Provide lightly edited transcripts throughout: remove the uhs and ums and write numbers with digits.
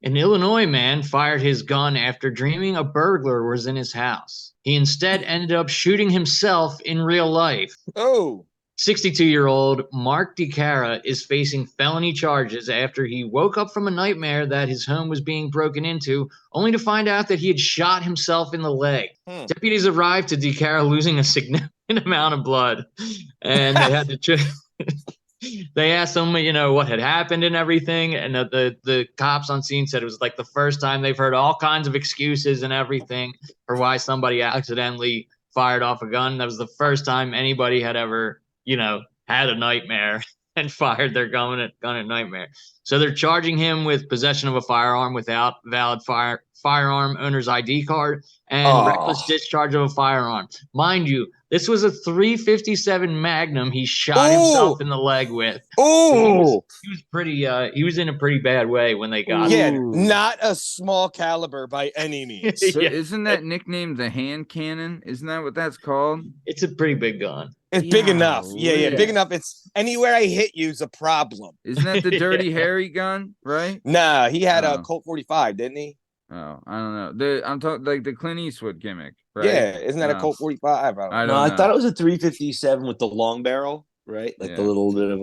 An Illinois man fired his gun after dreaming a burglar was in his house. He instead ended up shooting himself in real life. Oh. 62-year-old Mark DiCara is facing felony charges after he woke up from a nightmare that his home was being broken into, only to find out that he had shot himself in the leg. Deputies arrived to DiCara losing a significant amount of blood, and they had to they asked him, what had happened and everything, and the cops on scene said it was like the first time they've heard all kinds of excuses and everything for why somebody accidentally fired off a gun. That was the first time anybody had ever had a nightmare and fired their gun at nightmare. So they're charging him with possession of a firearm without valid firearm owner's ID card and reckless discharge of a firearm. Mind you, this was a .357 Magnum he shot himself in the leg with. Oh, he was pretty. He was in a pretty bad way when they got him. Yeah, not a small caliber by any means. So isn't that nicknamed the hand cannon? Isn't that what that's called? It's a pretty big gun. It's big enough. Yeah, big enough. It's anywhere I hit you is a problem. Isn't that the Dirty Harry gun, right? Nah, he had a Colt 45, didn't he? Oh, I don't know. I'm talking like the Clint Eastwood gimmick, right? Yeah, isn't that a Colt 45? I thought it was a .357 with the long barrel, right? Like the little bit of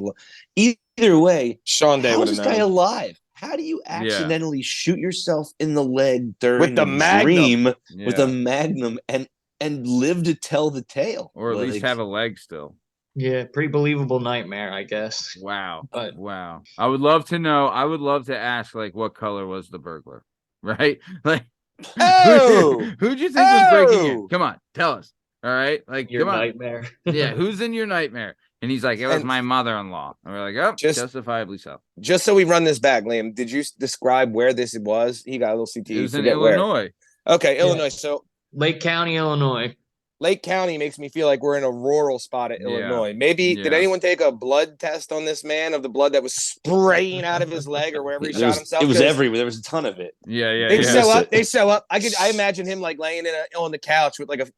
either way. Sean Day how's this guy alive? How do you accidentally shoot yourself in the leg during with the dream with a Magnum and live to tell the tale, or at least have a leg still? Yeah, pretty believable nightmare, I guess. Wow, wow. I would love to know. I would love to ask, like, what color was the burglar? Right? Like, who'd you think was breaking in? Come on, tell us. All right, like your come on. Nightmare. Yeah, who's in your nightmare? And he's like, it was my mother-in-law. And we're like, oh, justifiably so. Just so we run this back, Liam, did you describe where this was? He got a little CTE. It was in Illinois. Where. Okay, Illinois. So Lake County, Illinois. Lake County makes me feel like we're in a rural spot at Illinois. Maybe did anyone take a blood test on this man of the blood that was spraying out of his leg or wherever he shot himself? It was everywhere. There was a ton of it. Yeah. They show up. I imagine him like laying on the couch with like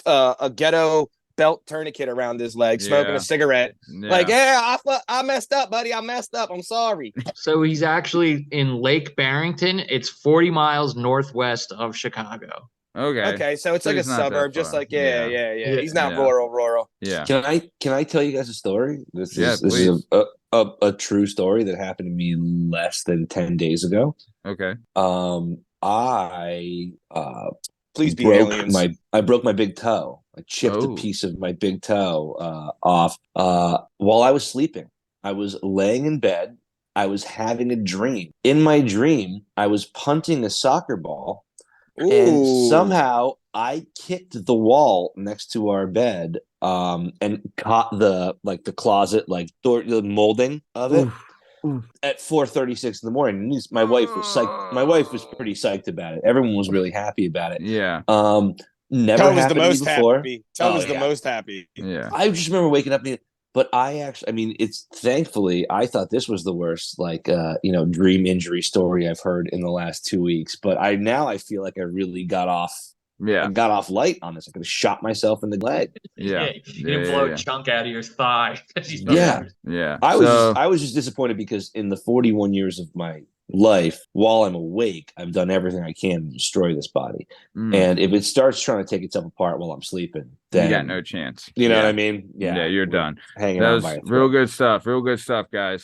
a ghetto belt tourniquet around his leg, smoking a cigarette. Yeah. Like, I messed up, buddy. I messed up. I'm sorry. So he's actually in Lake Barrington. It's 40 miles northwest of Chicago. Okay. So it's like a suburb, just like He's not rural. Yeah. Can I tell you guys a story? This is a true story that happened to me less than 10 days ago. Okay. I please be broke I broke my big toe. I chipped a piece of my big toe off while I was sleeping. I was laying in bed. I was having a dream. In my dream, I was punting a soccer ball. And somehow I kicked the wall next to our bed and caught the closet, the molding of it at 4:36 in the morning. And my wife was psyched. My wife was pretty psyched about it. Everyone was really happy about it. Yeah. Never Tell was happened the most before. Happy. Tell was the most happy. Yeah. I just remember waking up but it's thankfully I thought this was the worst dream injury story I've heard in the last 2 weeks. But I feel like I really got off. Yeah, I got off light on this. I could have shot myself in the leg. Yeah, you didn't blow a chunk out of your thigh. Yeah. I was just disappointed because in the 41 years of my life, while I'm awake, I've done everything I can to destroy this body. And if it starts trying to take itself apart while I'm sleeping, then you got no chance. You know what I mean? Yeah, you're done. Hanging that on was by a real good stuff. Real good stuff, guys.